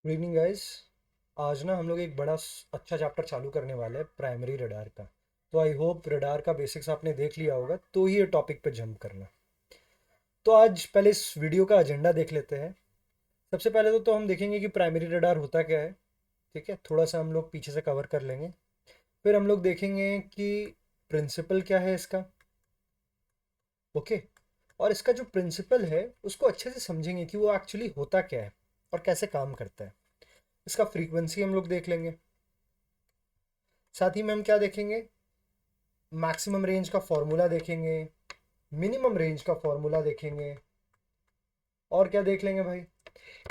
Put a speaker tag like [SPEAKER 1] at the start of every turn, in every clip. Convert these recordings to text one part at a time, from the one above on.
[SPEAKER 1] Good evening guys. आज ना हम लोग एक बड़ा अच्छा चैप्टर चालू करने वाले हैं प्राइमरी रडार का। तो आई होप रडार का बेसिक्स आपने देख लिया होगा, तो ही ये टॉपिक पे जंप करना। तो आज पहले इस वीडियो का एजेंडा देख लेते हैं। सबसे पहले तो हम देखेंगे कि प्राइमरी रडार होता क्या है। ठीक है, थोड़ा सा हम लोग पीछे से कवर कर लेंगे। फिर हम लोग देखेंगे कि प्रिंसिपल क्या है इसका। ओके। और इसका जो प्रिंसिपल है उसको अच्छे से समझेंगे कि वो एक्चुअली होता क्या है और कैसे काम करता है। इसका फ्रीक्वेंसी हम लोग देख लेंगे। साथ ही में हम क्या देखेंगे, मैक्सिमम रेंज का फॉर्मूला देखेंगे, मिनिमम रेंज का फॉर्मूला देखेंगे। और क्या देख लेंगे भाई,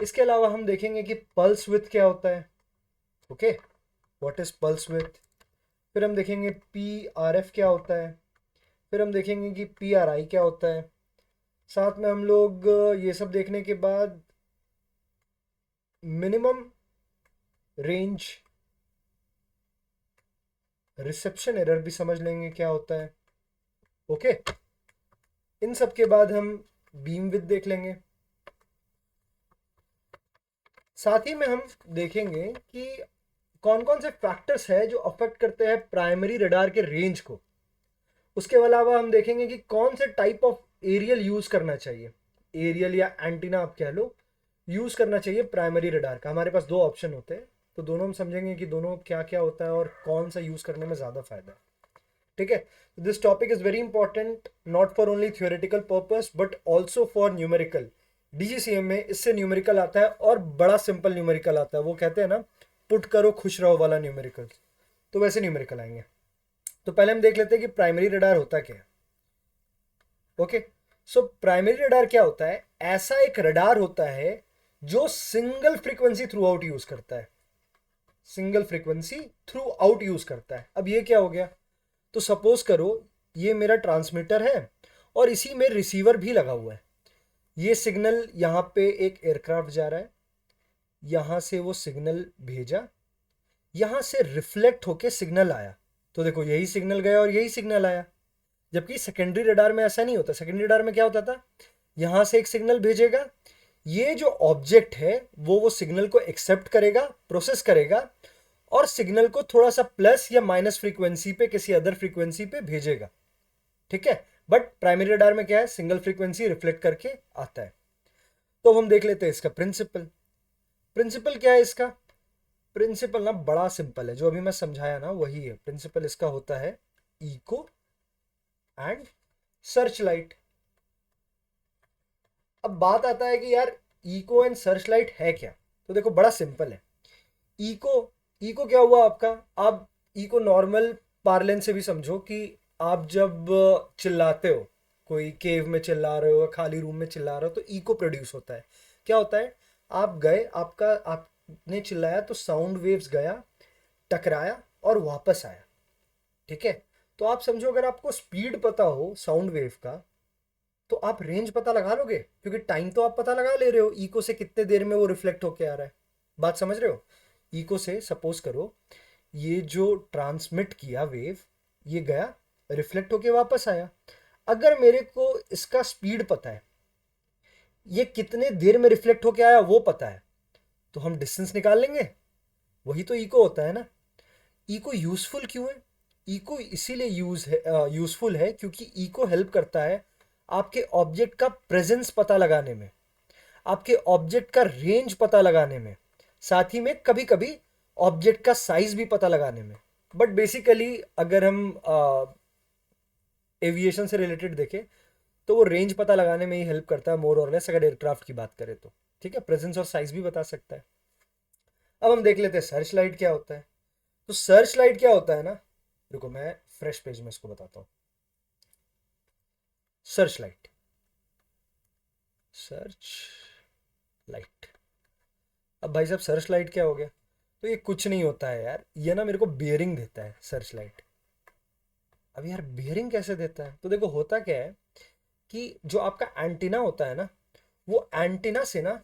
[SPEAKER 1] इसके अलावा हम देखेंगे कि पल्स विथ क्या होता है। Okay, what is pulse with. फिर हम देखेंगे पी आर एफ क्या होता है। फिर हम देखेंगे कि पी आर आई क्या होता है। साथ में हम लोग ये सब देखने के बाद मिनिमम रेंज रिसेप्शन एरर भी समझ लेंगे क्या होता है। ओके, इन सब के बाद हम बीम विथ देख लेंगे। साथ ही में हम देखेंगे कि कौन कौन से फैक्टर्स है जो अफेक्ट करते हैं प्राइमरी रडार के रेंज को। उसके अलावा हम देखेंगे कि कौन से टाइप ऑफ एरियल यूज करना चाहिए, एरियल या एंटीना आप कह लो, यूज करना चाहिए प्राइमरी रडार का। हमारे पास दो ऑप्शन होते हैं, तो दोनों हम समझेंगे कि दोनों क्या क्या होता है और कौन सा यूज करने में ज्यादा फायदा है। ठीक है, this topic is very important, not for only theoretical purpose but also for numerical. DGCM में इससे न्यूमेरिकल आता है और बड़ा सिंपल न्यूमेरिकल आता है। वो कहते हैं ना, पुट करो खुश रहो वाला न्यूमेरिकल, तो वैसे न्यूमेरिकल आएंगे। तो पहले हम देख लेते हैं कि प्राइमरी रडार होता क्या है। ओके, सो प्राइमरी रडार क्या होता है, ऐसा एक रडार होता है जो single frequency through out use करता है। Single frequency through out use करता है। अब ये क्या हो गया, तो सपोज करो ये मेरा ट्रांसमीटर है और इसी में रिसीवर भी लगा हुआ है। ये सिग्नल यहाँ पे एक एयरक्राफ्ट जा रहा है, यहाँ से वो सिग्नल भेजा, यहाँ से रिफ्लेक्ट होके सिग्नल आया। तो देखो यही सिग्नल गया और यही सिग्नल आया। जबकि सेकेंडरी रडार में ऐसा नहीं होता। सेकेंडरी रडार में क्या होता था, यहाँ से एक सिग्नल भेजेगा, ये जो ऑब्जेक्ट है वो सिग्नल को एक्सेप्ट करेगा, प्रोसेस करेगा और सिग्नल को थोड़ा सा प्लस या माइनस फ्रीक्वेंसी पे किसी अदर फ्रीक्वेंसी पे भेजेगा। ठीक है, बट प्राइमरी रडार में क्या है, सिंगल फ्रीक्वेंसी रिफ्लेक्ट करके आता है। तो हम देख लेते हैं इसका प्रिंसिपल। प्रिंसिपल क्या है इसका, प्रिंसिपल ना बड़ा सिंपल है, जो अभी मैं समझाया ना वही है प्रिंसिपल। इसका होता है इको एंड सर्च लाइट। अब बात आता है कि यार इको एंड सर्च लाइट है क्या। तो देखो बड़ा सिंपल है। इको, इको क्या हुआ आपका, आप इको नॉर्मल पार्लेंस से भी समझो कि आप जब चिल्लाते हो, कोई केव में चिल्ला रहे हो या खाली रूम में चिल्ला रहे हो, तो इको प्रोड्यूस होता है। क्या होता है, आप गए, आपका आपने चिल्लाया तो साउंड वेव्स गया, टकराया और वापस आया। ठीक है, तो आप समझो अगर आपको स्पीड पता हो साउंड वेव का, तो आप रेंज पता लगा लोगे, क्योंकि टाइम तो आप पता लगा ले रहे हो इको से कितने देर में वो रिफ्लेक्ट होके आ रहा है। बात समझ रहे हो, इको से सपोज करो ये जो ट्रांसमिट किया वेव, ये गया, रिफ्लेक्ट होके वापस आया। अगर मेरे को इसका स्पीड पता है, ये कितने देर में रिफ्लेक्ट होके आया वो पता है, तो हम डिस्टेंस निकाल लेंगे। वही तो इको होता है ना। इको यूजफुल क्यों है, इको इसीलिए यूजफुल है क्योंकि इको हेल्प करता है आपके ऑब्जेक्ट का प्रेजेंस पता लगाने में, आपके ऑब्जेक्ट का रेंज पता लगाने में, साथ ही में कभी कभी ऑब्जेक्ट का साइज भी पता लगाने में। बट बेसिकली अगर हम एविएशन से रिलेटेड देखें, तो वो रेंज पता लगाने में ही हेल्प करता है मोर और लेस, अगर एयरक्राफ्ट की बात करें तो। ठीक है, प्रेजेंस और साइज भी बता सकता है। अब हम देख लेते हैं सर्च लाइट क्या होता है। तो सर्च लाइट क्या होता है ना, देखो मैं फ्रेश पेज में इसको बताता हूँ। Search light, search light. अब भाई साहब सर्च लाइट क्या हो गया, तो ये कुछ नहीं होता है यार, ये ना मेरे को बियरिंग देता है सर्च लाइट। अब यार बियरिंग कैसे देता है, तो देखो होता क्या है कि जो आपका एंटीना होता है ना, वो एंटीना से ना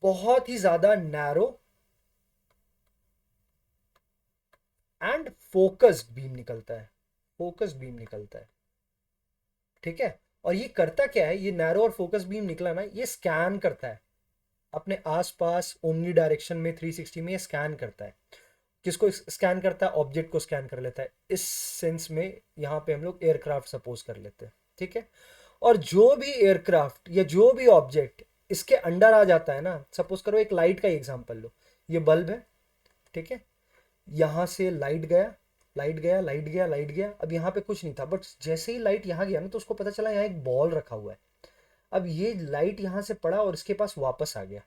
[SPEAKER 1] बहुत ही ज्यादा नैरो एंड फोकस्ड बीम निकलता है, फोकस बीम निकलता है। ठीक है, और ये करता क्या है, ये नैरो और फोकस बीम निकला ना, ये स्कैन करता है। अपने आसपास ओमनी डायरेक्शन में 360 में ये स्कैन करता है। किसको स्कैन करता है? ऑब्जेक्ट को स्कैन कर लेता है। इस सेंस में यहाँ पे हम लोग एयरक्राफ्ट सपोज कर लेते हैं, ठीक है। और जो भी एयरक्राफ्ट या जो भी ऑब्जेक्ट इसके अंडर आ जाता है ना, सपोज करो एक लाइट का एग्जांपल लो, ये बल्ब है, ठीक है। यहाँ से लाइट गया, लाइट गया, लाइट गया, लाइट गया। अब यहाँ पे कुछ नहीं था, बट जैसे ही लाइट यहाँ गया ना तो उसको पता चला यहाँ एक बॉल रखा हुआ है। अब ये लाइट यहाँ से पड़ा और इसके पास वापस आ गया,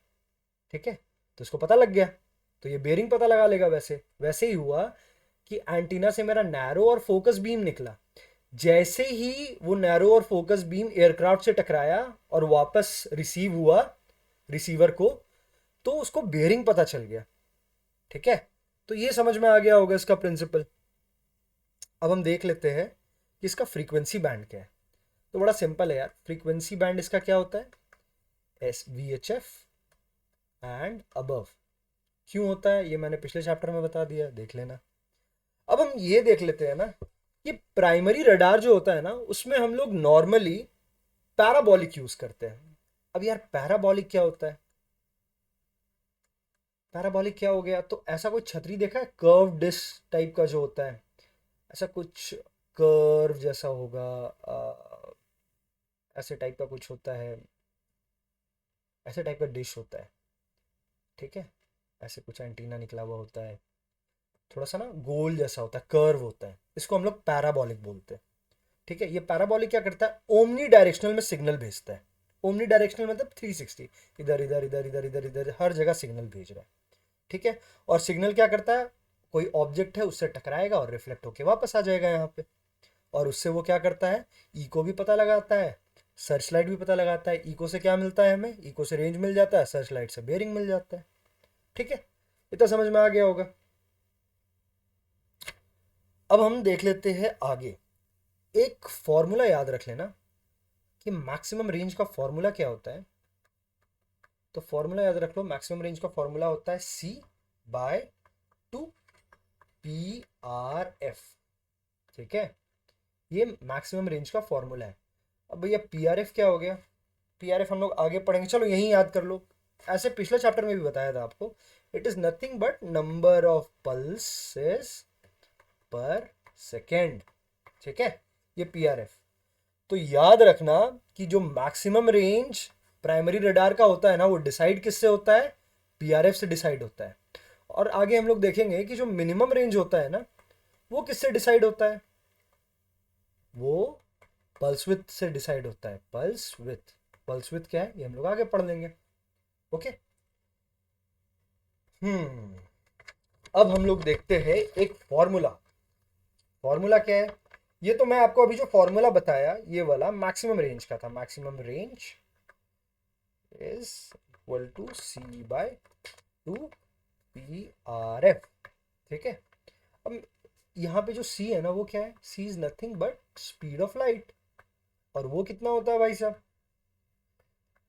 [SPEAKER 1] ठीक है। तो इसको पता लग गया, तो ये बेरिंग पता लगा लेगा। वैसे वैसे ही हुआ कि एंटीना से मेरा नैरो और फोकस बीम निकला। जैसे ही वो नैरो और फोकस बीम एयरक्राफ्ट से टकराया और वापस रिसीव हुआ रिसीवर को, तो उसको बेरिंग पता चल गया, ठीक है। तो ये समझ में आ गया होगा इसका प्रिंसिपल। अब हम देख लेते हैं कि इसका फ्रीक्वेंसी बैंड क्या है। तो बड़ा सिंपल है यार, फ्रीक्वेंसी बैंड इसका क्या होता है? S V H F and above. क्यों होता है ये मैंने पिछले चैप्टर में बता दिया, देख लेना। अब हम ये देख लेते हैं ना कि प्राइमरी रडार जो होता है ना, उसमें हम लोग नॉर्मली पैराबोलिक यूज करते हैं। अब यार पैराबोलिक क्या होता है? पैराबोलिक क्या हो गया? तो ऐसा कोई छतरी देखा है कर्व डिश टाइप का जो होता है, ऐसा कुछ कर्व जैसा होगा, ऐसे टाइप का कुछ होता है, ऐसे टाइप का डिश होता है, ठीक है। ऐसे कुछ एंटीना निकला हुआ होता है, थोड़ा सा ना गोल जैसा होता है, कर्व होता है, इसको हम लोग पैराबोलिक बोलते हैं, ठीक है। ये पैराबोलिक क्या करता है? ओमनी डायरेक्शनल में सिग्नल भेजता है। ओमनी डायरेक्शनल मतलब 360, इधर इधर इधर इधर इधर इधर हर जगह सिग्नल भेज रहा है, ठीक है। और सिग्नल क्या करता है? कोई ऑब्जेक्ट है उससे टकराएगा और रिफ्लेक्ट होके वापस आ जाएगा यहाँ पे। और उससे वो क्या करता है? इको भी पता लगाता है, सर्च लाइट भी पता लगाता है। इको से क्या मिलता है हमें? इको से रेंज मिल जाता है, सर्च लाइट से बेरिंग मिल जाता है, ठीक है। इतना समझ में आ गया होगा। अब हम देख लेते हैं आगे। एक फॉर्मूला याद रख लेना कि मैक्सिमम रेंज का फॉर्मूला क्या होता है। तो फॉर्मूला याद रख लो, मैक्सिमम रेंज का फॉर्मूला होता है C बाय 2 PRF, ठीक है। ये मैक्सिमम रेंज का फॉर्मूला है। अब भैया PRF क्या हो गया? PRF हम लोग आगे पढ़ेंगे, चलो यही याद कर लो। ऐसे पिछले चैप्टर में भी बताया था आपको, it is nothing but number of pulses पर सेकेंड, ठीक है। ये PRF। तो याद रखना कि जो मैक्सिमम रेंज प्राइमरी रडार का होता है ना, वो डिसाइड किससे होता है? PRF से डिसाइड होता है। और आगे हम लोग देखेंगे कि जो मिनिमम रेंज होता है ना, वो किससे डिसाइड होता है? वो पल्स विड्थ से डिसाइड होता है। पल्स विड्थ, पल्स विड्थ क्या है ये हम लोग आगे पढ़ लेंगे, ओके। अब हम लोग देखते हैं एक फॉर्मूला। फॉर्मूला क्या है? ये तो मैं आपको अभी जो फॉर्मूला बताया ये वाला मैक्सिमम रेंज का था। Maximum range is equal to C by 2 PRF, ठीक है। अब यहाँ पे जो C है ना, वो क्या है? C is nothing but speed of light. और वो कितना होता है भाई साहब?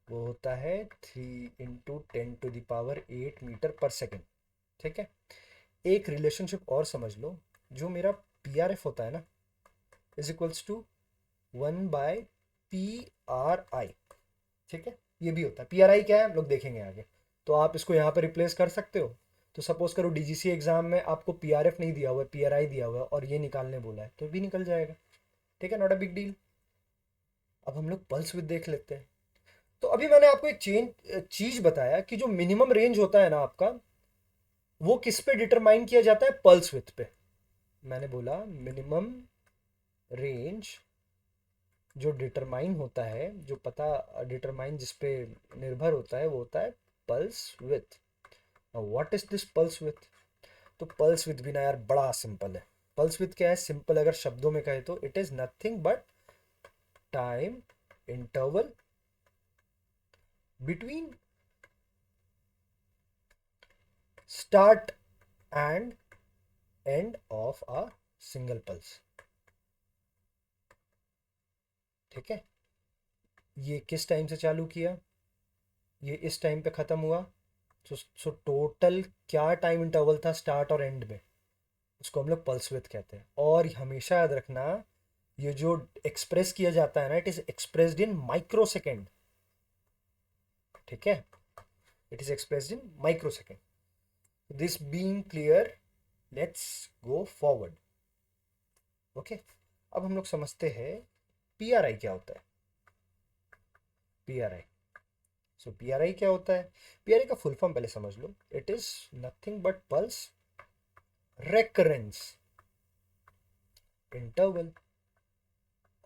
[SPEAKER 1] वो होता है 3 × 10⁸ मीटर/सेकेंड, ठीक है। एक रिलेशनशिप और समझ लो, जो मेरा PRF होता है ना, इज इक्वल्स टू 1/PRI, ठीक है। ये भी होता है। PRI क्या है हम लोग देखेंगे आगे। तो आप इसको यहाँ पे रिप्लेस कर सकते हो। तो सपोज करो DGC एग्जाम में आपको PRF नहीं दिया हुआ है, PRI दिया हुआ है, और ये निकालने बोला है, तो भी निकल जाएगा, ठीक है। Not a big deal. अब हम लोग पल्स विड्थ देख लेते हैं। तो अभी मैंने आपको एक चीज बताया कि जो मिनिमम रेंज होता है ना आपका, वो किस पे डिटरमाइन किया जाता है? पल्स विड्थ पे। मैंने बोला मिनिमम रेंज जो डिटरमाइन होता है, जो पता डिटरमाइन जिस पे निर्भर होता है, वो होता है pulse width. What is this pulse width? तो पल्स विड्थ भी ना यार बड़ा सिंपल है। पल्स विड्थ क्या है? सिंपल अगर शब्दों में कहे तो it is nothing but time interval between start and end of a single pulse, ठीक है। ये किस टाइम से चालू किया, ये इस टाइम पे खत्म हुआ। सो टोटल क्या टाइम इंटरवल था स्टार्ट और एंड में, उसको हम लोग पल्स विड्थ कहते हैं। और हमेशा याद रखना, ये जो एक्सप्रेस किया जाता है ना, it is expressed in micro second, ठीक है। It is expressed in microsecond. This being clear, let's go forward. Okay. अब हम लोग समझते हैं PRI क्या होता है. PRI. So PRI क्या होता है? PRI का फुल फॉर्म पहले समझ लो. It is nothing but pulse recurrence interval,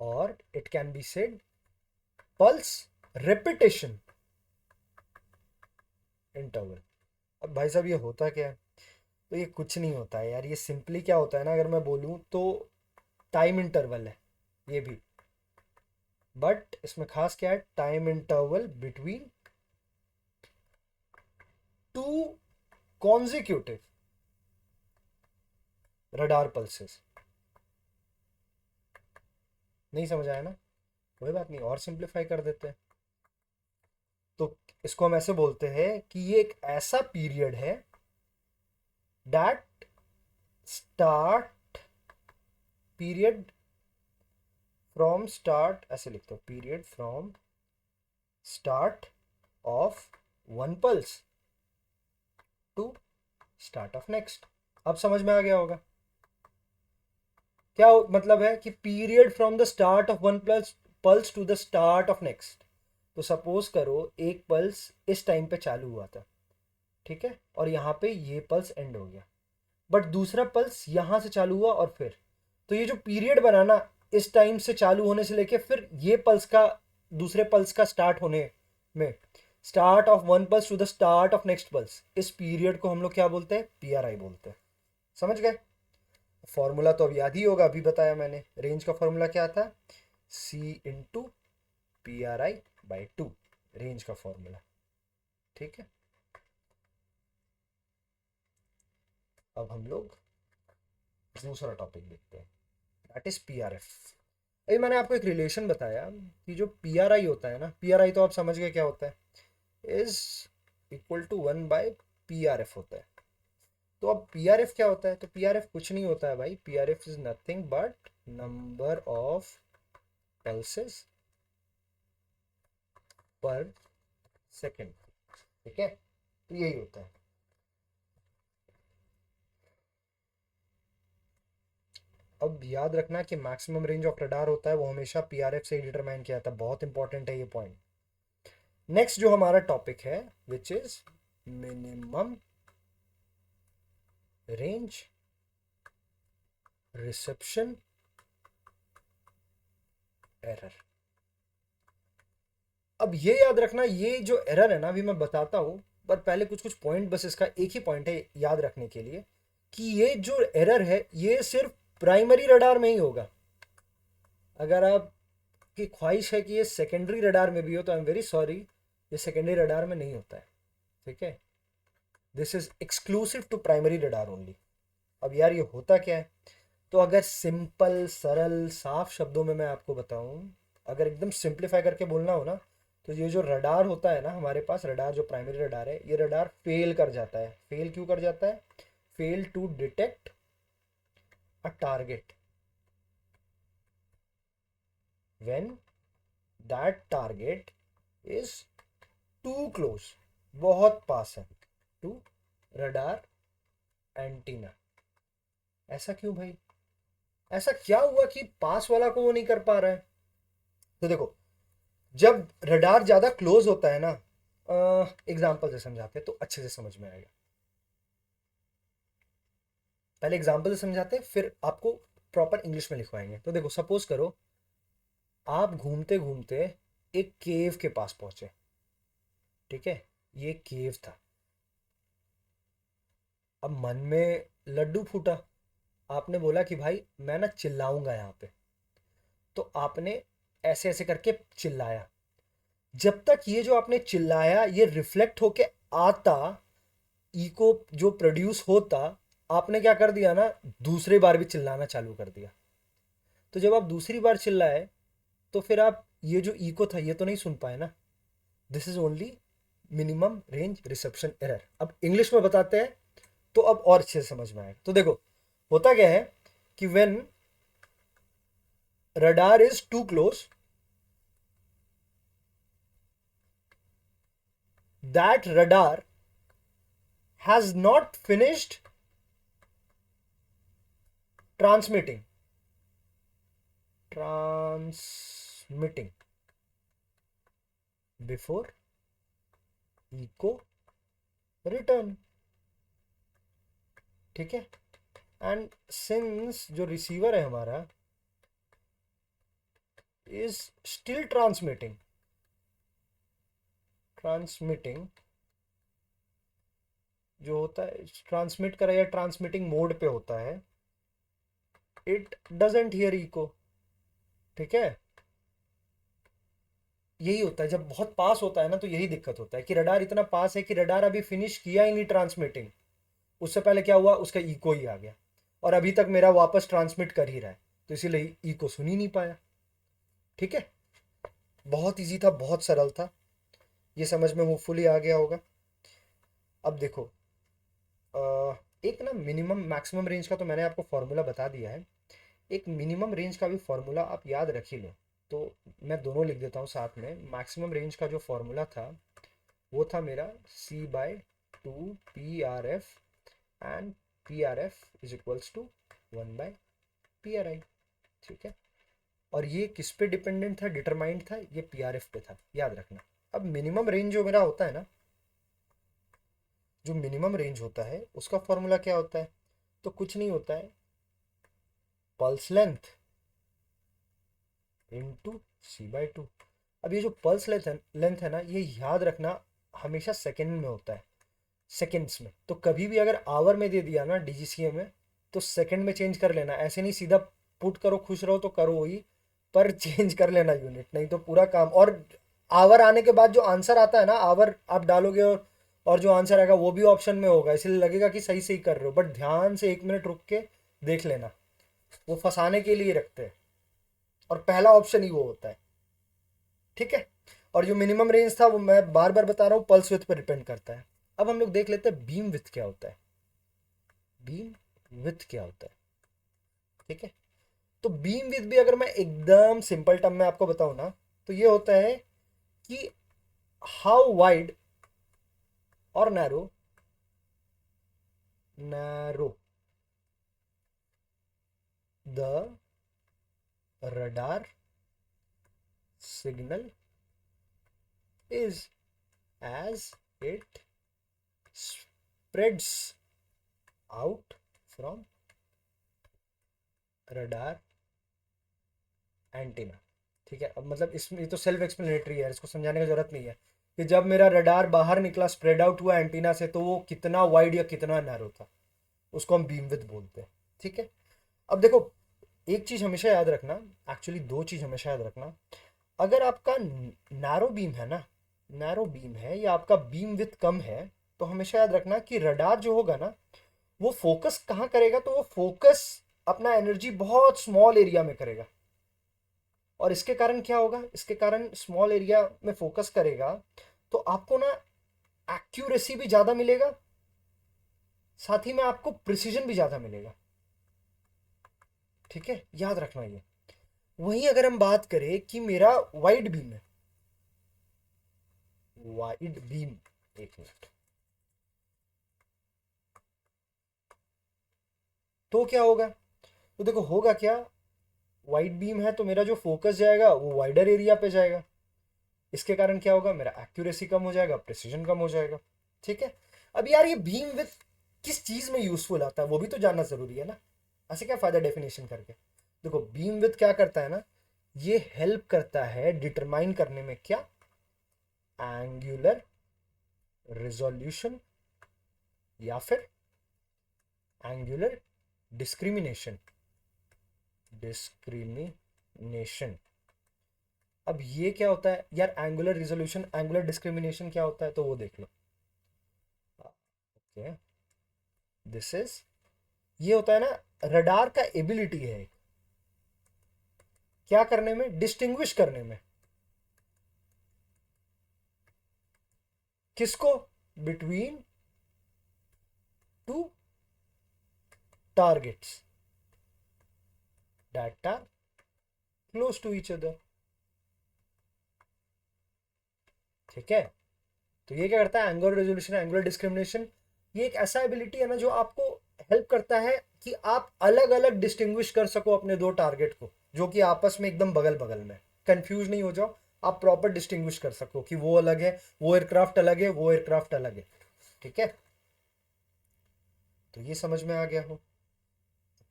[SPEAKER 1] or it can be said pulse repetition interval. अब भाई साहब ये होता क्या है? तो ये कुछ नहीं होता है यार. ये सिंपली क्या होता है ना, अगर मैं बोलूँ तो टाइम इंटरवल है ये भी, बट इसमें खास क्या है, time interval between two consecutive radar pulses. नहीं समझ आया ना? कोई बात नहीं, और सिंप्लीफाई कर देते हैं. तो इसको हम ऐसे बोलते हैं कि ये एक ऐसा पीरियड है that start period from start, ऐसे लिखते हो, period from start of one pulse to start of next. अब समझ में आ गया होगा क्या मतलब है कि period from the start of one pulse to the start of next. तो सपोज करो एक पल्स इस टाइम पे चालू हुआ था, ठीक है, और यहाँ पे ये पल्स एंड हो गया, बट दूसरा पल्स यहाँ से चालू हुआ और फिर, तो ये जो पीरियड बना ना, इस टाइम से चालू होने से लेके फिर ये पल्स का दूसरे पल्स का स्टार्ट होने में, start of one pulse to the start of next pulse, इस पीरियड को हम लोग क्या बोलते हैं? PRI बोलते हैं. समझ गए? फॉर्मूला तो अब याद ही होगा, अभी बताया मैंने. रेंज का फॉर्मूला क्या था? C into PRI by 2, range का फॉर्मूला. ठीक है. अब हम लोग दूसरा टॉपिक देखते हैं, दैट इज PRF. अभी मैंने आपको एक रिलेशन बताया कि जो PRI होता है ना, PRI तो आप समझ गए क्या होता है, is equal to 1 by PRF होता है. तो अब PRF क्या होता है? तो PRF कुछ नहीं होता है भाई. PRF is nothing but number of pulses पर सेकेंड. ठीक है, तो यही होता है. अब याद रखना कि मैक्सिमम रेंज ऑफ रडार होता है वो हमेशा PRF से ही डिटरमाइन किया जाता है. बहुत इंपॉर्टेंट है ये पॉइंट. नेक्स्ट जो हमारा टॉपिक है which is minimum range reception error. अब ये याद रखना, ये जो एरर है ना, अभी मैं बताता हूं, पर पहले कुछ कुछ पॉइंट, बस इसका एक ही पॉइंट है याद रखने के लिए, कि ये जो एरर है ये सिर्फ प्राइमरी रडार में ही होगा. अगर आपकी ख्वाहिश है कि ये सेकेंडरी रडार में भी हो तो आई एम वेरी सॉरी, ये सेकेंडरी रडार में नहीं होता है. ठीक है, this is exclusive to primary radar only. अब यार ये होता क्या है? तो अगर सिंपल सरल साफ शब्दों में मैं आपको बताऊं, अगर एकदम सिंप्लीफाई करके बोलना हो ना, तो ये जो रडार होता है ना हमारे पास, रडार जो प्राइमरी रडार है, ये रडार फेल कर जाता है. फेल क्यों कर जाता है? Fail to detect a target when that target is too close, बहुत पास है, टू रडार एंटीना. ऐसा क्यों भाई? ऐसा क्या हुआ कि पास वाला को वो नहीं कर पा रहा है? तो देखो, जब रडार ज्यादा क्लोज होता है ना, एग्जाम्पल से समझाते हैं तो अच्छे से समझ में आएगा. पहले एग्जाम्पल से समझाते हैं, फिर आपको प्रॉपर इंग्लिश में लिखवाएंगे. तो देखो, सपोज करो आप घूमते घूमते एक केव के पास पहुंचे. ठीक है, ये केव था. अब मन में लड्डू फूटा, आपने बोला कि भाई मैं ना चिल्लाऊंगा यहाँ पे. तो आपने ऐसे ऐसे करके चिल्लाया. जब तक ये जो आपने चिल्लाया ये रिफ्लेक्ट होके आता, इको जो प्रोड्यूस होता, आपने क्या कर दिया ना, दूसरी बार भी चिल्लाना चालू कर दिया. तो जब आप दूसरी बार चिल्लाए तो फिर आप ये जो इको था ये तो नहीं सुन पाए ना. This is only minimum range reception error. अब इंग्लिश में बताते हैं तो अब और अच्छे से समझ में आएगा. तो देखो, होता क्या है कि when radar is too close, that radar has not finished transmitting before echo return. ठीक है, एंड सिंस जो रिसीवर है हमारा इज स्टिल ट्रांसमिटिंग जो होता है ट्रांसमिट कर या ट्रांसमिटिंग मोड पे होता है, इट डजेंट हियर इको। ठीक है, यही होता है जब बहुत पास होता है ना, तो यही दिक्कत होता है कि रडार इतना पास है कि रडार अभी फिनिश किया ही नहीं ट्रांसमिटिंग, उससे पहले क्या हुआ, उसका इको ही आ गया, और अभी तक मेरा वापस ट्रांसमिट कर ही रहा है, तो इसीलिए इको सुन ही नहीं पाया। ठीक है, बहुत इजी था, बहुत सरल था, ये समझ में होपफुली आ गया होगा। अब देखो, एक ना मिनिमम मैक्सिमम रेंज का तो मैंने आपको फॉर्मूला बता दिया है, एक मिनिमम रेंज का भी फॉर्मूला आप याद रख ही लो। तो मैं दोनों लिख देता हूँ साथ में। मैक्सिमम रेंज का जो फॉर्मूला था वो था मेरा C/2 PRF, and PRF is equals to 1/PRI। ठीक है, और ये किस पे डिपेंडेंट था, डिटरमाइंड था, ये PRF पे था, याद रखना। अब मिनिमम रेंज जो मेरा होता है ना, जो मिनिमम रेंज होता है उसका फॉर्मूला क्या होता है, तो कुछ नहीं होता है, पल्स लेंथ इंटू C/2। अब ये जो पल्स लेंथ है ना, ये याद रखना हमेशा सेकेंड में होता है, सेकेंड्स में। तो कभी भी अगर आवर में दे दिया ना DGCA में, तो सेकंड में चेंज कर लेना, ऐसे नहीं सीधा पुट करो खुश रहो तो करो वही, पर चेंज कर लेना यूनिट, नहीं तो पूरा काम। और आवर आने के बाद जो आंसर आता है ना, आवर आप डालोगे और जो आंसर आएगा वो भी ऑप्शन में होगा, इसलिए लगेगा कि सही सही कर रहे हो, बट ध्यान से 1 मिनट रुक के देख लेना, वो फंसाने के लिए रखते हैं, और पहला ऑप्शन ही वो होता है। ठीक है, और जो मिनिमम रेंज था वो मैं बार बार बता रहा हूँ, पल्स विथ पर डिपेंड करता है। अब हम लोग देख लेते हैं बीम विथ क्या होता है। बीम विथ क्या होता है, ठीक है, तो बीम विथ भी अगर मैं एकदम सिंपल टर्म में आपको बताऊं ना, तो ये होता है कि हाउ वाइड और narrow the radar signal is as it spreads out from radar antenna. ठीक है, अब मतलब इसमें ये तो सेल्फ एक्सप्लेनेटरी है, इसको समझाने की जरूरत नहीं है कि जब मेरा रडार बाहर निकला स्प्रेड आउट हुआ एंटीना से, तो वो कितना वाइड या कितना नैरो था, उसको हम बीम विड्थ बोलते हैं। ठीक है, अब देखो एक चीज हमेशा याद रखना, एक्चुअली दो चीज हमेशा याद रखना, अगर आपका नैरो बीम है ना, नैरो बीम है या आपका बीम विथ कम है, तो हमेशा याद रखना कि रडार जो होगा ना, वो फोकस कहाँ करेगा, तो वो फोकस अपना एनर्जी बहुत स्मॉल एरिया में करेगा। और इसके कारण क्या होगा, इसके कारण स्मॉल एरिया में फोकस करेगा तो आपको ना एक्यूरेसी भी ज़्यादा मिलेगा, साथ ही में आपको प्रिसीजन भी ज़्यादा मिलेगा। ठीक है, याद रखना ये। वहीं अगर हम बात करें कि मेरा वाइड बीम है, वाइड बीम, एक मिनट, तो क्या होगा, तो देखो होगा क्या, वाइड बीम है तो मेरा जो फोकस जाएगा वो वाइडर एरिया पे जाएगा, इसके कारण क्या होगा, मेरा एक्यूरेसी कम हो जाएगा, प्रिसीजन कम हो जाएगा। ठीक है, अब यार ये बीम विथ किस चीज में यूजफुल आता है वो भी तो जानना जरूरी है ना, ऐसे क्या फायदा डेफिनेशन करके। देखो बीम विथ क्या करता है ना, ये हेल्प करता है डिटरमाइन करने में क्या, एंगुलर रिजोल्यूशन या फिर एंगुलर डिस्क्रिमिनेशन। डिस्क्रिमिनेशन, अब ये क्या होता है यार, एंगुलर रिजोल्यूशन एंगुलर डिस्क्रिमिनेशन क्या होता है, तो वो देख लो। ओके, दिस इज, ये होता है ना, रडार का एबिलिटी है क्या करने में, डिस्टिंग्विश करने में, किसको, between two targets that are close to each other. ठीक है, तो ये क्या करता है, एंगुलर रेजोल्यूशन, एंगुलर डिस्क्रिमिनेशन, ये एक ऐसा एबिलिटी है ना जो आपको हेल्प करता है कि आप अलग अलग डिस्टिंग्विश कर सको अपने दो टारगेट को, जो कि आपस में एकदम बगल बगल में, कंफ्यूज नहीं हो जाओ, आप प्रॉपर डिस्टिंग्विश कर सको कि वो अलग है, वो एयरक्राफ्ट अलग है, वो एयरक्राफ्ट अलग है। ठीक है, तो ये समझ में आ गया हो।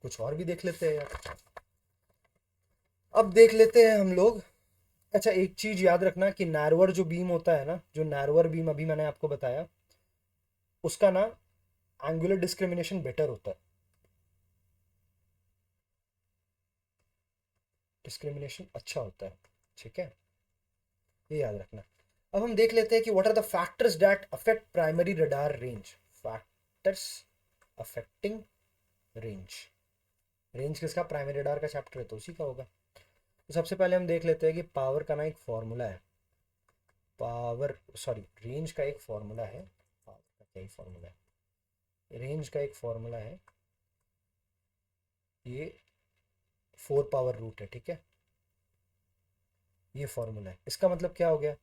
[SPEAKER 1] कुछ और भी देख लेते हैं यार। अब देख लेते हैं हम लोग। अच्छा, एक चीज याद रखना कि नैरोअर जो बीम होता है ना, जो नैरोअर बीम अभी मैंने आपको बताया, उसका ना एंगुलर डिस्क्रिमिनेशन बेटर होता है, डिस्क्रिमिनेशन अच्छा होता है। ठीक है, ये याद रखना। अब हम देख लेते हैं कि what are the factors that affect primary radar range. Factors affecting range. Range किसका, प्राइमरी रडार का चैप्टर है तो उसी का होगा। तो सबसे पहले हम देख लेते हैं कि पावर का ना एक फॉर्मूला है। पावर, सॉरी, रेंज का एक फॉर्मूला है। पावर का क्या ही फॉर्मूला है, रेंज का एक फॉर्मूला है, ये 4 पावर रूट है। ठीक है, ये फॉर्मूला है। इसका मतलब क्या हो गया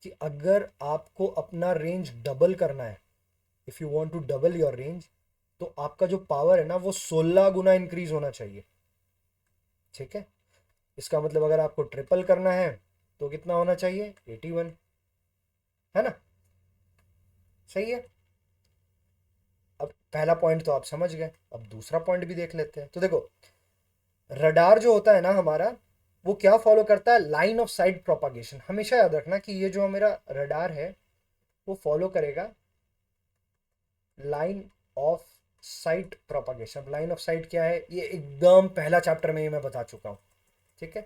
[SPEAKER 1] कि अगर आपको अपना रेंज डबल करना है, if you want to double your range, तो आपका जो पावर है ना वो 16 गुना इंक्रीज होना चाहिए। ठीक है, इसका मतलब अगर आपको ट्रिपल करना है तो कितना होना चाहिए, 81, है ना। सही है। अब पहला पॉइंट तो आप समझ गए, अब दूसरा पॉइंट भी देख लेते हैं। तो देखो, रडार जो होता है ना हमारा, वो क्या फॉलो करता है, लाइन ऑफ साइट प्रोपागेशन। हमेशा याद रखना कि ये जो मेरा रडार है वो फॉलो करेगा line of site propagation. Line of site क्या है, ये एकदम पहला चैप्टर में ही मैं बता चुका हूँ। ठीक है,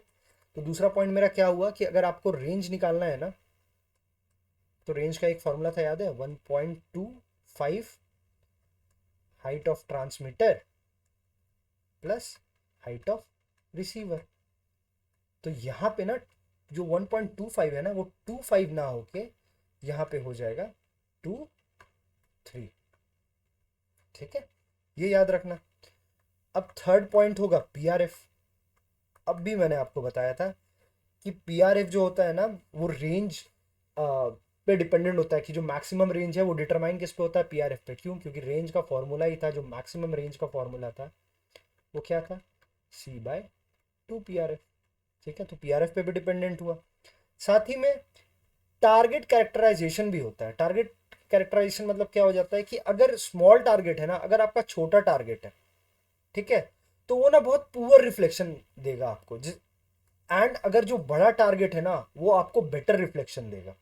[SPEAKER 1] तो दूसरा पॉइंट मेरा क्या हुआ कि अगर आपको रेंज निकालना है ना, तो रेंज का एक फॉर्मूला था, याद है, 1.25 height of transmitter plus height of receiver. तो यहाँ पे ना जो 1.25 है ना, वो 25 ना होके यहाँ पे हो जाएगा 23। ठीक है, ये याद रखना। अब थर्ड पॉइंट होगा पीआरएफ। अब भी मैंने आपको बताया था कि पीआरएफ जो होता है ना, वो रेंज पे डिपेंडेंट होता है, कि जो मैक्सिमम रेंज है वो डिटरमाइन किस पे होता है, पीआरएफ पे। क्यों, क्योंकि रेंज का फॉर्मूला ही था, जो मैक्सिमम रेंज का फॉर्मूला था वो क्या था, C/2 पीआरएफ। ठीक है, तो पीआरएफ पे भी डिपेंडेंट हुआ। साथ ही में टारगेट कैरेक्टराइजेशन भी होता है। टारगेट कैरेक्टराइजेशन मतलब क्या हो जाता है कि अगर स्मॉल टारगेट है ना, अगर आपका छोटा टारगेट है, ठीक है, तो वो ना बहुत पुअर रिफ्लेक्शन देगा आपको। एंड अगर जो बड़ा टारगेट है ना, वो आपको बेटर रिफ्लेक्शन देगा।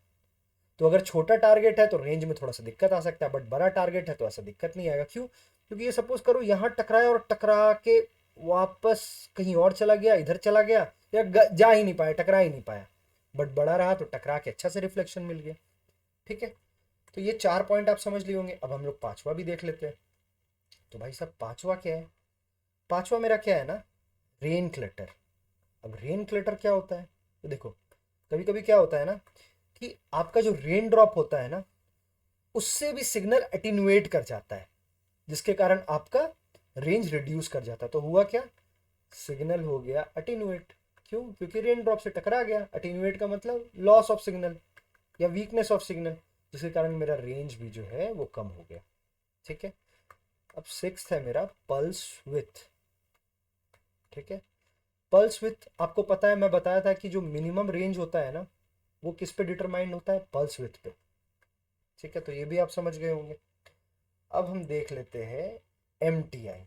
[SPEAKER 1] तो अगर छोटा टारगेट है तो रेंज में थोड़ा सा दिक्कत आ सकता है, बट बड़ा टारगेट है तो ऐसा दिक्कत नहीं आएगा। क्यों, क्योंकि ये सपोज करो यहाँ टकराया और टकरा के वापस कहीं और चला गया, इधर चला गया, या जा ही नहीं पाया, टकरा ही नहीं पाया, बट बड़ा रहा तो टकरा के अच्छा से रिफ्लेक्शन मिल गया। ठीक है, तो ये 4 पॉइंट आप समझ लिए होंगे। अब हम लोग पांचवा भी देख लेते हैं। तो भाई साहब, पांचवा क्या है, पांचवा मेरा क्या है ना, रेन क्लटर। अब रेन क्लटर क्या होता है, तो देखो, कभी कभी क्या होता है ना कि आपका जो रेन ड्रॉप होता है ना, उससे भी सिग्नल अटेन्यूएट कर जाता है, जिसके कारण आपका रेंज रिड्यूस कर जाता है। तो हुआ क्या, सिग्नल हो गया अटेन्यूएट। क्यों, क्योंकि रेन ड्रॉप से टकरा गया। अटेन्यूएट का मतलब लॉस ऑफ सिग्नल या वीकनेस ऑफ सिग्नल, जिसके कारण मेरा रेंज भी जो है वो कम हो गया। ठीक है, अब सिक्स्थ है मेरा पल्स विथ। ठीक है, पल्स विथ आपको पता है, मैं बताया था कि जो मिनिमम रेंज होता है ना, वो किस पे डिटरमाइंड होता है, पल्स विथ पे। ठीक है, तो ये भी आप समझ गए होंगे। अब हम देख लेते हैं M T I,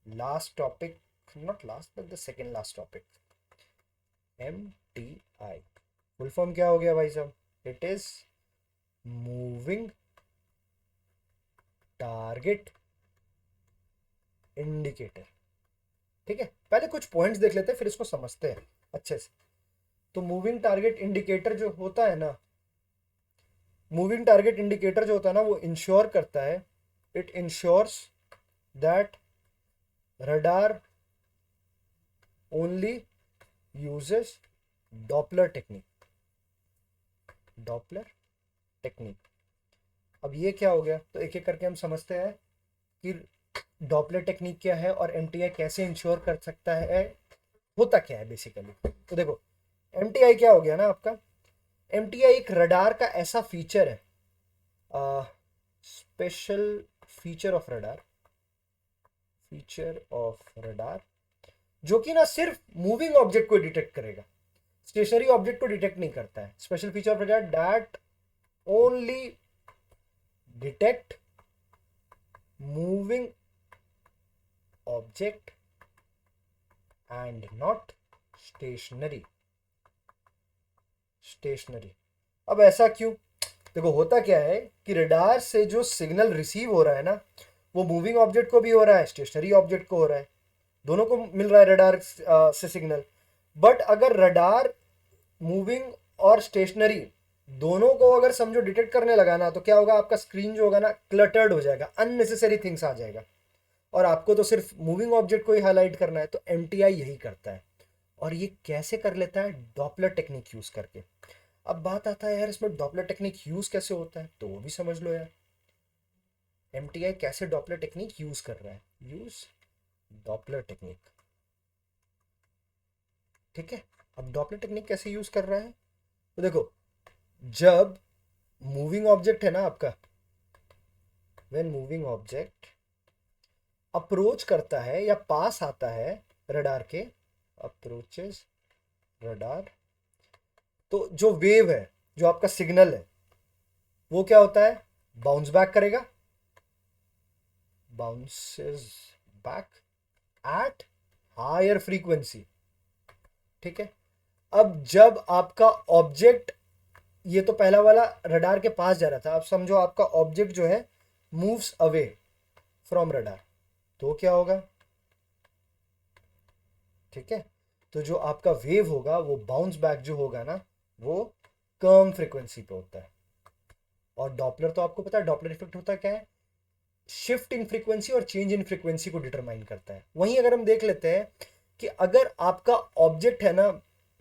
[SPEAKER 1] last topic, not last but the second last topic. M T I full form क्या हो गया भाई साहब, it is moving target indicator. ठीक है, पहले कुछ पॉइंट्स देख लेते हैं फिर इसको समझते हैं अच्छे से। तो मूविंग टारगेट इंडिकेटर जो होता है ना, मूविंग टारगेट इंडिकेटर जो होता है ना, वो इंश्योर करता है, it ensures that radar only uses Doppler technique. Doppler technique. अब ये क्या हो गया, तो एक एक करके हम समझते हैं कि डॉपलर टेक्निक क्या है और एमटीआई कैसे इंश्योर कर सकता है, होता क्या है बेसिकली। तो देखो, एमटीआई क्या हो गया ना आपका, एमटीआई एक रडार का ऐसा फीचर है special feature of radar, feature of radar जो कि ना सिर्फ मूविंग ऑब्जेक्ट को डिटेक्ट करेगा, स्टेशनरी ऑब्जेक्ट को डिटेक्ट नहीं करता है। Special feature of radar that only detect moving object and not stationary. Stationary, अब ऐसा क्यों? देखो होता क्या है कि रडार से जो सिग्नल रिसीव हो रहा है ना, वो मूविंग ऑब्जेक्ट को भी हो रहा है, स्टेशनरी ऑब्जेक्ट को हो रहा है, दोनों को मिल रहा है रडार से सिग्नल। बट अगर रडार मूविंग और स्टेशनरी दोनों को अगर समझो डिटेक्ट करने लगा ना, तो क्या होगा, आपका स्क्रीन जो होगा ना क्लटर्ड हो जाएगा, अननेसेसरी थिंग्स आ जाएगा, और आपको तो सिर्फ मूविंग ऑब्जेक्ट को ही हाईलाइट करना है। तो एमटीआई यही करता है। और ये कैसे कर लेता है? डॉपलर टेक्निक यूज करके। अब बात आता है यार इसमें डॉपलर टेक्निक यूज कैसे होता है, तो वो भी समझ लो यार। एमटीआई कैसे डॉपलर टेक्निक यूज कर रहा है? यूज डॉपलर टेक्निक, ठीक है। अब डॉपलर टेक्निक कैसे यूज कर रहा है? तो देखो, जब मूविंग ऑब्जेक्ट है ना आपका, व्हेन मूविंग ऑब्जेक्ट अप्रोच करता है या पास आता है रडार के, अप्रोचेस रडार, तो जो वेव है, जो आपका सिग्नल है, वो क्या होता है, बाउंस बैक करेगा, bounces back at higher frequency, ठीक है। अब जब आपका ऑब्जेक्ट, ये तो पहला वाला रडार के पास जा रहा था, अब समझो आपका ऑब्जेक्ट जो है मूव्स अवे फ्रॉम रडार, तो क्या होगा, ठीक है। तो जो आपका वेव होगा वो बाउंस बैक जो होगा ना, वो कम फ्रीक्वेंसी पे होता है। और डॉपलर तो आपको पता है, डॉपलर इफेक्ट होता क्या है, शिफ्ट इन फ्रीक्वेंसी और चेंज इन फ्रीक्वेंसी को डिटरमाइन करता है। वहीं अगर हम देख लेते हैं कि अगर आपका ऑब्जेक्ट है ना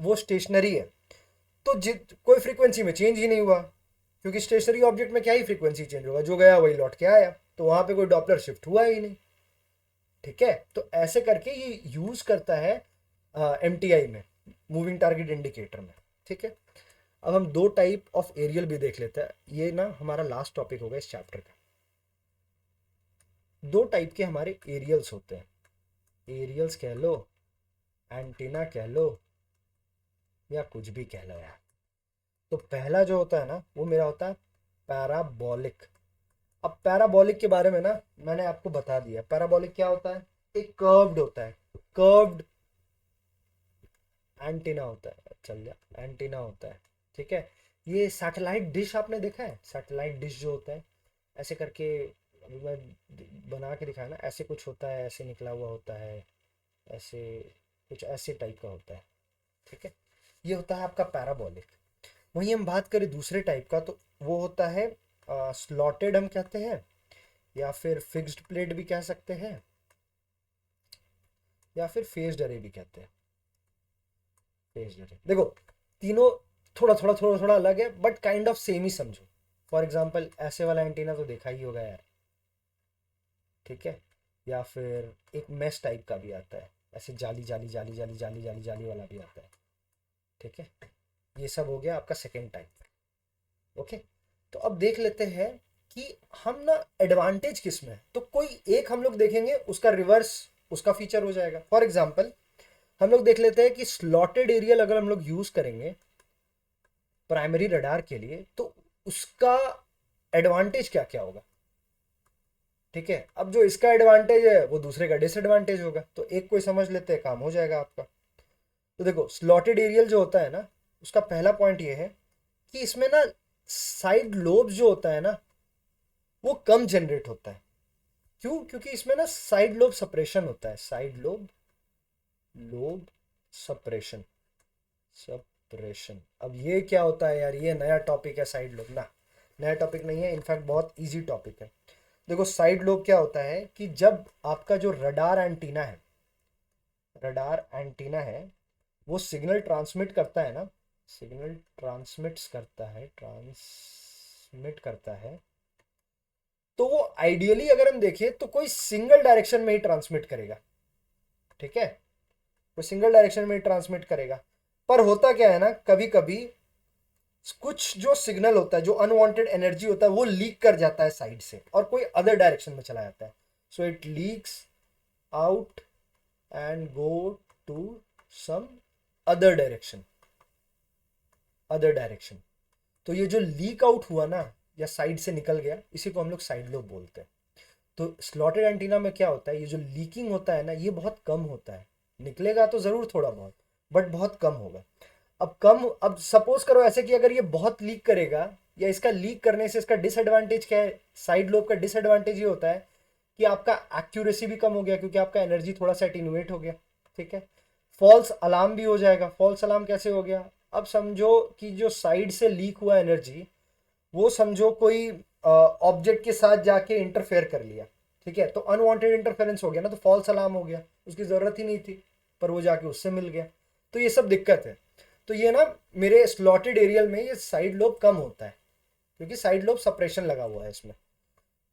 [SPEAKER 1] वो स्टेशनरी है, तो कोई फ्रीक्वेंसी में चेंज ही नहीं हुआ, क्योंकि स्टेशनरी ऑब्जेक्ट में क्या ही फ्रीक्वेंसी चेंज होगा, जो गया वही लौट के आया, तो वहां पे कोई डॉपलर शिफ्ट हुआ ही नहीं, ठीक है। तो ऐसे करके ये यूज करता है एमटीआई में, मूविंग टारगेट इंडिकेटर में, ठीक है। अब हम दो टाइप ऑफ एरियल भी देख लेते हैं, ये ना हमारा लास्ट टॉपिक होगा इस चैप्टर का। दो टाइप के हमारे एरियल्स होते हैं, एरियल्स कह लो, एंटीना कह लो, या कुछ भी कह लो यार। तो पहला जो होता है ना, वो मेरा होता है पैराबोलिक। अब पैराबोलिक के बारे में ना मैंने आपको बता दिया, पैराबोलिक क्या होता है, एक कर्व्ड होता है, कर्व्ड एंटीना होता है, चल जा, एंटीना होता है, ठीक है। ये सैटेलाइट डिश आपने देखा है, सैटेलाइट डिश जो होता है ऐसे करके, अभी मैं बना के दिखाया ना, ऐसे कुछ होता है, ऐसे निकला हुआ होता है, ऐसे कुछ ऐसे टाइप का होता है, ठीक है। ये होता है आपका पैराबोलिक। वहीं हम बात करें दूसरे टाइप का, तो वो होता है स्लॉटेड हम कहते हैं, या फिर फिक्स्ड प्लेट भी कह सकते हैं, या फिर फेस्ड अरे भी कहते हैं। फेस्ड अरे, देखो तीनों थोड़ा थोड़ा अलग है, बट काइंड ऑफ सेम ही समझो। फॉर एग्जाम्पल ऐसे वाला एंटीना तो देखा ही होगा यार, ठीक है। या फिर एक मेश टाइप का भी आता है, ऐसे जाली जाली जाली जाली जाली जाली जाली वाला भी आता है, ठीक है। ये सब हो गया आपका सेकेंड टाइप, ओके। तो अब देख लेते हैं कि हम ना एडवांटेज किस में है, तो कोई एक हम लोग देखेंगे, उसका रिवर्स उसका फीचर हो जाएगा। फॉर एग्जाम्पल हम लोग देख लेते हैं कि स्लॉटेड एरियल अगर हम लोग यूज करेंगे प्राइमरी रडार के लिए, तो उसका एडवांटेज क्या क्या होगा, ठीक है। अब जो इसका एडवांटेज है वो दूसरे का डिसएडवांटेज होगा, तो एक कोई समझ लेते हैं, काम हो जाएगा आपका। तो देखो स्लॉटेड एरियल जो होता है ना, उसका पहला पॉइंट ये है कि इसमें ना साइड लोब्स जो होता है ना, वो कम जनरेट होता है। क्यों? क्योंकि इसमें ना साइड लोब सप्रेशन होता है, side lobe, lobe suppression, suppression. अब ये क्या होता है यार, ये नया टॉपिक है साइड लोब ना, नया टॉपिक नहीं है, इनफैक्ट बहुत इजी टॉपिक है। देखो साइड लोब क्या होता है कि जब आपका जो रडार एंटीना है, रडार एंटीना है, वो सिग्नल ट्रांसमिट करता है ना, सिग्नल ट्रांसमिट्स करता है, ट्रांसमिट करता है, तो वो आइडियली अगर हम देखें तो कोई सिंगल डायरेक्शन में ही ट्रांसमिट करेगा, ठीक है, कोई सिंगल डायरेक्शन में ही ट्रांसमिट करेगा। पर होता क्या है ना, कभी कभी कुछ जो सिग्नल होता है, जो अनवांटेड एनर्जी होता है, वो लीक कर जाता है साइड से और कोई अदर डायरेक्शन में चला जाता है. So it leaks out and go to some other direction. Other direction. तो ये जो लीक आउट हुआ ना, या साइड से निकल गया, इसी को हम लोग साइड लोब बोलते हैं. तो स्लॉटेड एंटीना में क्या होता है, ये जो लीकिंग होता है ना, ये बहुत कम होता है. निकलेगा तो ज़रूर थोड़ा बहुत, बट बहुत कम होगा. अब सपोज करो ऐसे कि अगर ये बहुत लीक करेगा, या इसका लीक करने से इसका डिसएडवांटेज क्या है, साइड लोब का डिसएडवांटेज ये होता है कि आपका एक्यूरेसी भी कम हो गया, क्योंकि आपका एनर्जी थोड़ा सा एटीन्यूएट हो गया. ठीक है. फॉल्स अलार्म भी हो जाएगा. फॉल्स अलार्म कैसे हो गया, अब समझो कि जो साइड से लीक हुआ एनर्जी, वो समझो कोई ऑब्जेक्ट के साथ जाके इंटरफेयर कर लिया. ठीक है. तो अनवांटेड इंटरफेरेंस हो गया ना, तो फॉल्स अलार्म हो गया. उसकी ज़रूरत ही नहीं थी, पर वो जाके उससे मिल गया. तो ये सब दिक्कत है. तो ये ना, मेरे स्लॉटेड एरियल में ये साइड लोब कम होता है, क्योंकि साइड लोब सप्रेशन लगा हुआ है इसमें.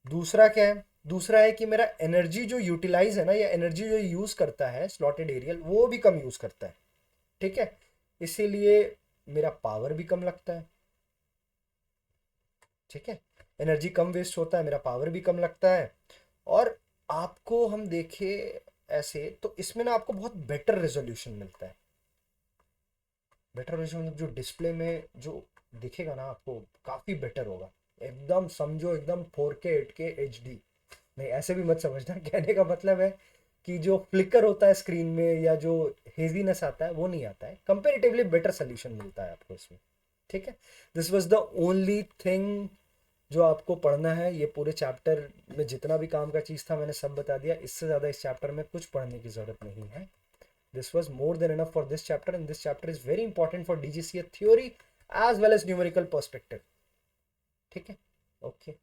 [SPEAKER 1] दूसरा क्या है, दूसरा है कि मेरा एनर्जी जो यूटिलाइज है ना, या एनर्जी जो यूज़ करता है स्लॉटेड एरियल, वो भी कम यूज़ करता है. ठीक है. इसीलिए मेरा पावर भी कम लगता है. ठीक है. एनर्जी कम वेस्ट होता है, मेरा पावर भी कम लगता है. और आपको हम देखें ऐसे, तो इसमें ना आपको बहुत बेटर रेजोल्यूशन मिलता है. बेटर रेजोल्यूशन मतलब जो डिस्प्ले में जो दिखेगा ना आपको, काफ़ी बेटर होगा. एकदम समझो, एकदम 4K 8K HD. नहीं, ऐसे भी मत समझना. कहने का मतलब है कि जो फ्लिकर होता है स्क्रीन में, या जो हेजीनेस आता है, वो नहीं आता है. कंपेरेटिवली बेटर सोल्यूशन मिलता है आपको इसमें. ठीक है. This was the only thing जो आपको पढ़ना है. ये पूरे चैप्टर में जितना भी काम का चीज़ था मैंने सब बता दिया. इससे ज़्यादा इस चैप्टर में कुछ पढ़ने की ज़रूरत नहीं है. This was more than enough for this chapter, and this chapter is very important for DGCA theory as well as numerical perspective. ठीक है. ओके.